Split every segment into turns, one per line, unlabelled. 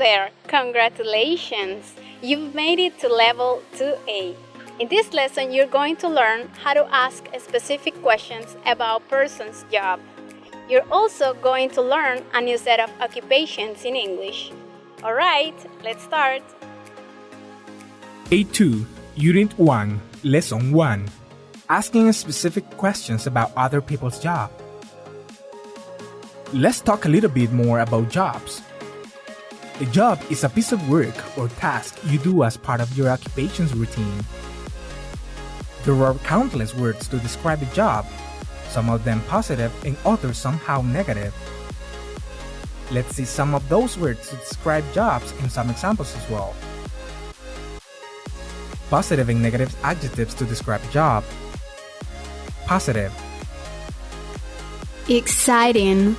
there! Congratulations! You've made it to level 2A. In this lesson, you're going to learn how to ask specific questions about a person's job. You're also going to learn a new set of occupations in English. Alright, let's start!
A2 Unit 1 Lesson 1 Asking specific questions about other people's job. Let's talk a little bit more about jobs. A job is a piece of work or task you do as part of your occupation's routine. There are countless words to describe a job, some of them positive and others somehow negative. Let's see some of those words to describe jobs and some examples as well. Positive and negative adjectives to describe a job. Positive.
Exciting.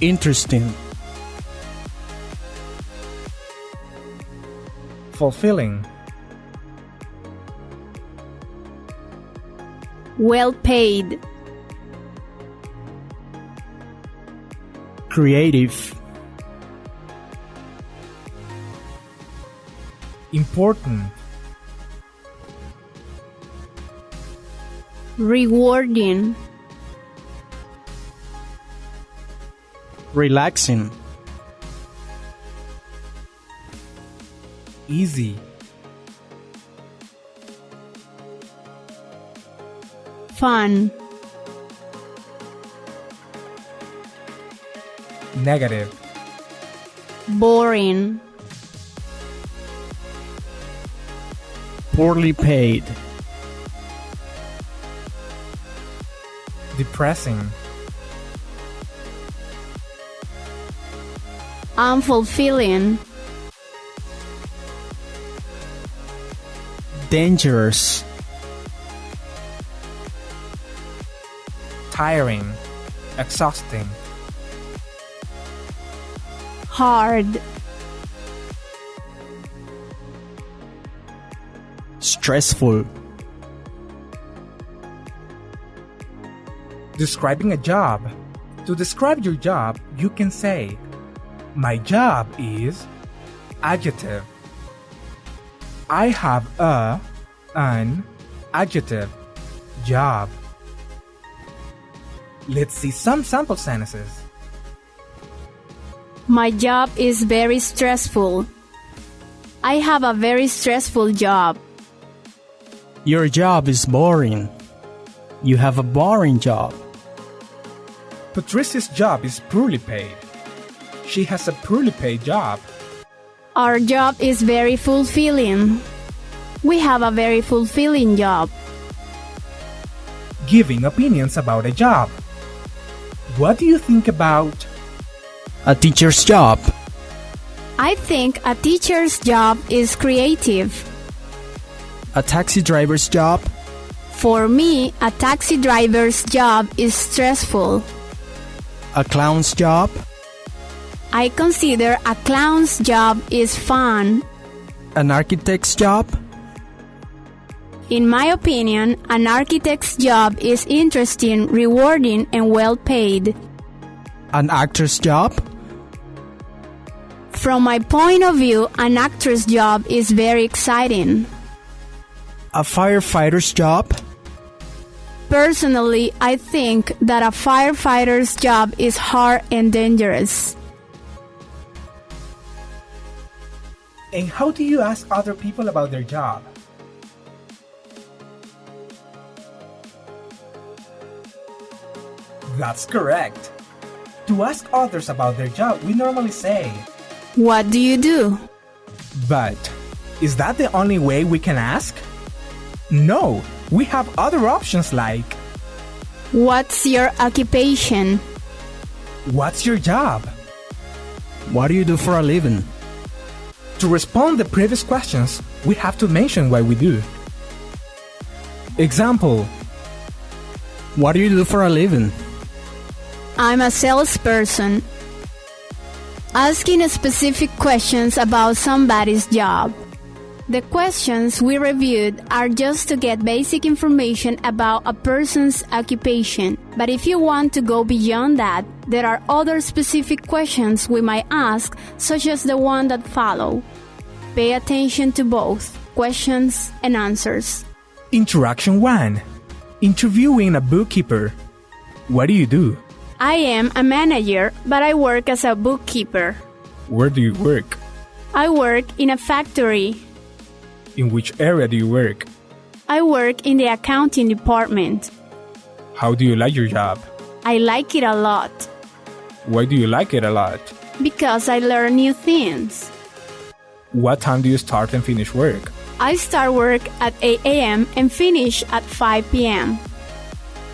Interesting.
Fulfilling.
Well paid.
Creative.
Important.
Rewarding.
Relaxing.
Easy.
Fun.
Negative.
Boring.
Poorly paid.
Depressing.
Unfulfilling.
Dangerous.
Tiring. Exhausting.
Hard.
Stressful.
Describing a job. To describe your job, you can say, my job is adjective. I have an adjective, job. Let's see some sample sentences.
My job is very stressful. I have a very stressful job.
Your job is boring. You have a boring job.
Patricia's job is poorly paid. She has a poorly paid job.
Our job is very fulfilling. We have a very fulfilling job.
Giving opinions about a job. What do you think about
A teacher's job.
I think a teacher's job is creative.
A taxi driver's job.
For me, a taxi driver's job is stressful.
A clown's job.
I consider a clown's job is fun.
An architect's job.
In my opinion, an architect's job is interesting, rewarding, and well paid.
An actor's job.
From my point of view, an actor's job is very exciting.
A firefighter's job.
Personally, I think that a firefighter's job is hard and dangerous.
and how do you ask other people about their job? That's correct. To ask others about their job, we normally say,
What do you do?
but is that the only way we can ask? No, we have other options like,
What's your occupation?
what's your job?
What do you do for a living?
To respond the previous questions, we have to mention what we do. Example,
What do you do for a living?
I'm a salesperson. Asking specific questions about somebody's job. The questions we reviewed are just to get basic information about a person's occupation. But if you want to go beyond that, there are other specific questions we might ask, such as the one that follow. Pay attention to both questions and answers.
Interaction 1. Interviewing a bookkeeper. What do you do?
I am a manager, but I work as a bookkeeper.
Where do you work?
I work in a factory.
In which area do you work?
I work in the accounting department.
How do you like your job?
I like it a lot
Why do you like it a lot?
because I learn new things.
What time do you start and finish work?
I start work at 8 a.m. and finish at 5 p.m.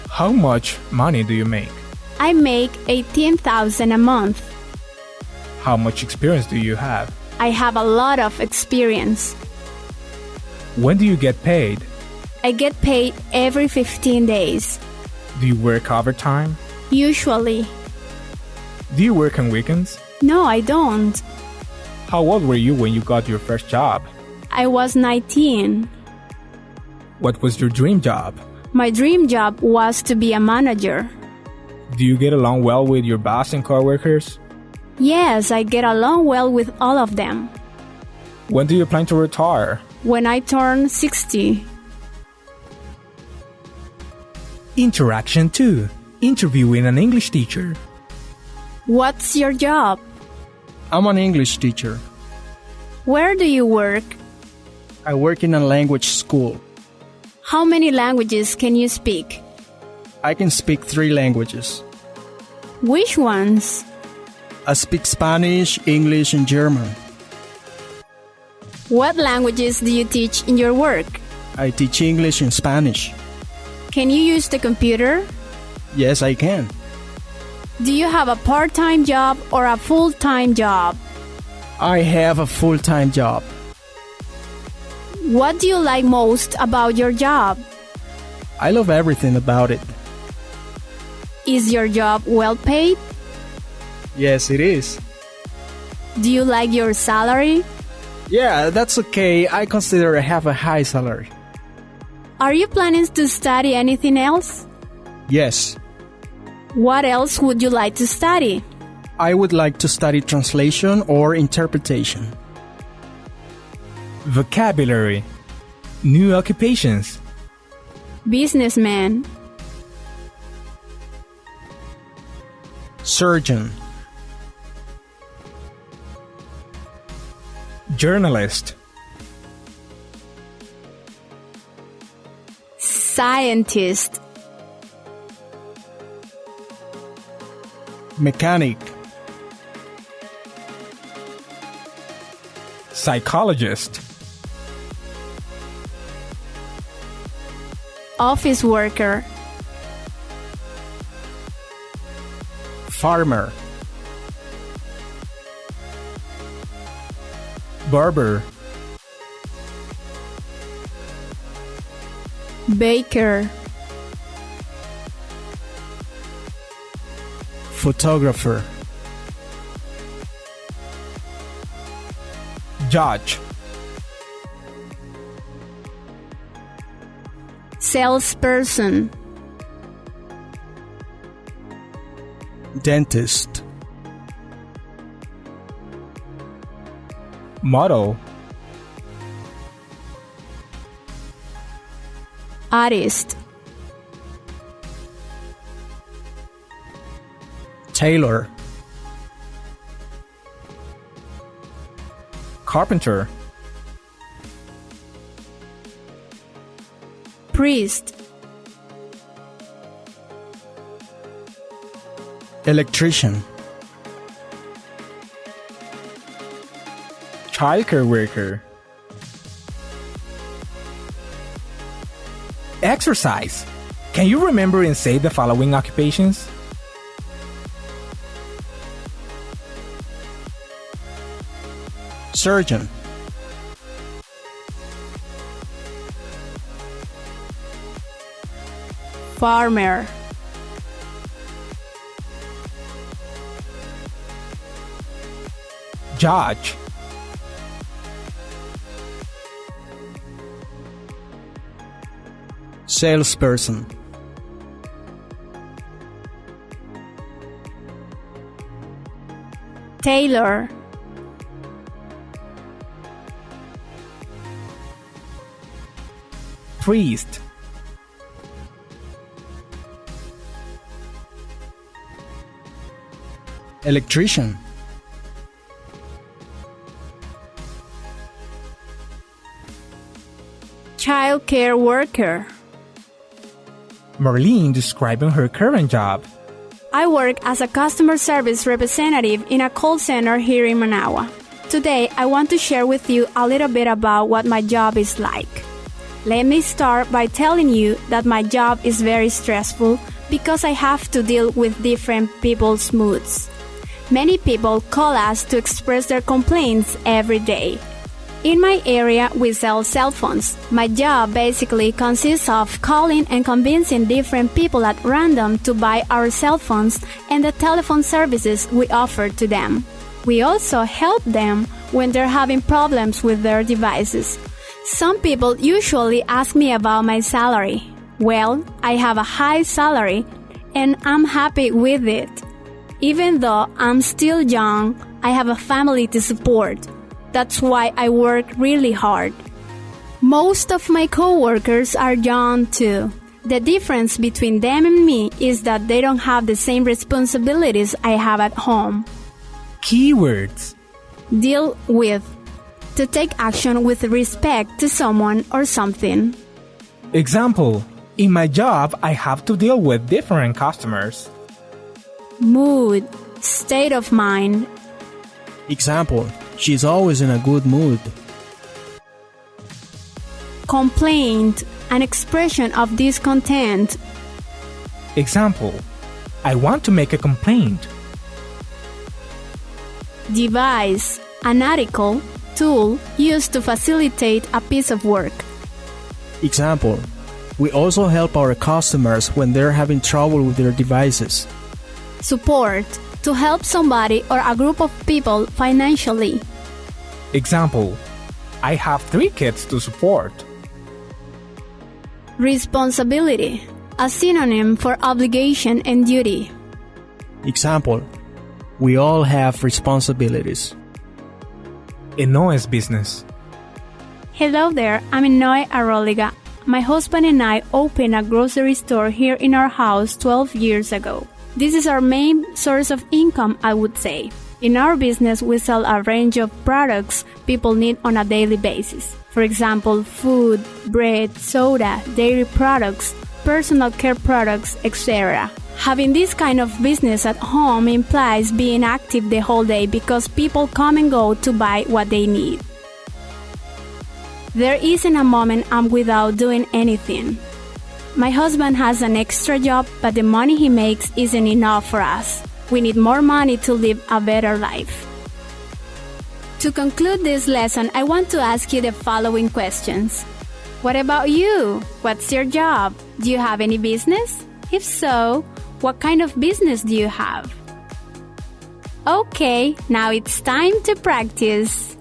How much money do you make?
I make $18,000 a month.
How much experience do you have?
I have a lot of experience.
When do you get paid?
I get paid every 15 days.
Do you work overtime?
Usually.
Do you work on weekends?
No, I don't.
How old were you when you got your first job?
I was 19.
What was your dream job?
My dream job was to be a manager.
Do you get along well with your boss and coworkers?
Yes, I get along well with all of them.
When do you plan to retire?
When I turn 60.
Interaction 2. Interviewing an English teacher.
What's your job?
I'm an English teacher.
Where do you work?
I work in a language school.
How many languages can you speak?
I can speak 3 languages.
Which ones?
I speak Spanish, English, and German.
What languages do you teach in your work?
I teach English and Spanish.
Can you use the computer?
Yes, I can.
Do you have a part-time job or a full-time job?
I have a full-time job.
What do you like most about your job?
I love everything about it.
Is your job well paid?
Yes, it is.
Do you like your salary?
Yeah, that's okay. I consider I have a high salary.
Are you planning to study anything else?
Yes,
What else would you like to study?
I would like to study translation or interpretation.
Vocabulary. New occupations.
Businessman,
Surgeon,
Journalist.
scientist,
mechanic,
Psychologist.
office worker,
farmer,
Barber.
baker,
photographer,
Judge.
salesperson,
dentist,
Model.
artist,
tailor,
Carpenter.
priest,
electrician,
Childcare worker. Exercise. Can you remember and say the following occupations?
surgeon,
farmer,
Judge.
Salesperson.
Tailor.
Priest.
Electrician.
Child care worker.
Marlene describing her current job.
I work as a customer service representative in a call center here in Managua. Today, I want to share with you a little bit about what my job is like. Let me start by telling you that my job is very stressful because I have to deal with different people's moods. Many people call us to express their complaints every day. In my area, we sell cell phones. My job basically consists of calling and convincing different people at random to buy our cell phones and the telephone services we offer to them. We also help them when they're having problems with their devices. Some people usually ask me about my salary. Well, I have a high salary and I'm happy with it. Even though I'm still young, I have a family to support. That's why I work really hard. Most of my coworkers are young too. The difference between them and me is that they don't have the same responsibilities I have at home.
Keywords.
Deal with. To take action with respect to someone or something.
Example. In my job, I have to deal with different customers.
Mood. State of mind.
Example. She's always in a good mood.
Complaint. An expression of discontent.
Example. I want to make a complaint.
Device. An article, tool used to facilitate a piece of work.
Example. We also help our customers when they're having trouble with their devices.
Support. To help somebody or a group of people financially.
Example. I have 3 kids to support.
Responsibility. A synonym for obligation and duty.
Example. We all have responsibilities.
Enoe's business.
Hello there, I'm Enoe Aroliga. My husband and I opened a grocery store here in our house 12 years ago. This is our main source of income, I would say. In our business, we sell a range of products people need on a daily basis. For example, food, bread, soda, dairy products, personal care products, etc. Having this kind of business at home implies being active the whole day because people come and go to buy what they need. There isn't a moment I'm without doing anything. My husband has an extra job, but the money he makes isn't enough for us. We need more money to live a better life. To conclude this lesson, I want to ask you the following questions. What about you? What's your job? Do you have any business? If so, what kind of business do you have? Okay, now it's time to practice.